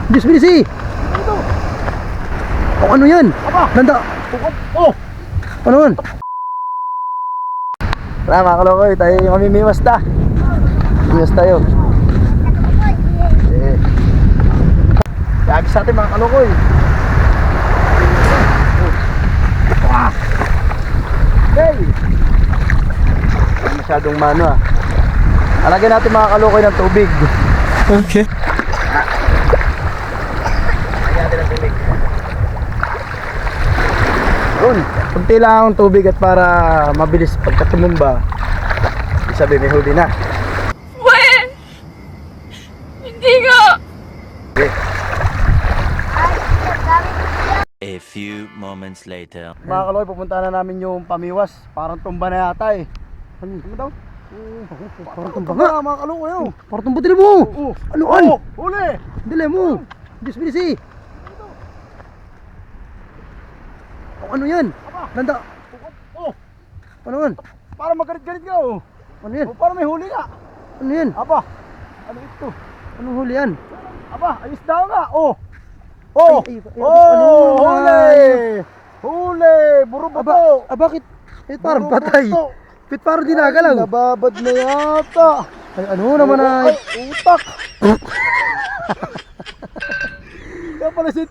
Diyos bilisi! O ano yan? Ganda! Ano yan? Tara mga kalokoy, tayo yung mamimiwas ta. Miwas tayo. Yagis natin mga kalokoy. Hey! Masyadong mano ah. Alagyan natin mga kalokoy ng tubig. Okay. Alagyan natin ng tubig. Yun, kunti lang ang tubig at para mabilis pagkatumumba. Ibig sabihin may huli na. Pwes! Hindi nga! Okay. A few moments later. Mga kaloy, pupunta na namin yung pamiwas. Parang tumba na yata eh. Ano daw? Parang tumba nga mga kaloy. Parang tumba, dili mo! Ano an? Huli! Dili mo! Diyos bilisi! Ano yan? Ganda! Ano yan? Para magalit-galit ka oh. Ano yan? Para may huli nga. Ano yan? Aba, ano ito? Anong huli yan? Aba, ayos daw nga oh. Oh! Ay, ay, Oh! ano? Huli! Huli! Buro ba to? Bakit? Parang Buro patay. ba to? Bit parang dinagalaw. Nababad na yata. Ay, ano naman Ay, ay? utak. Kaya pala si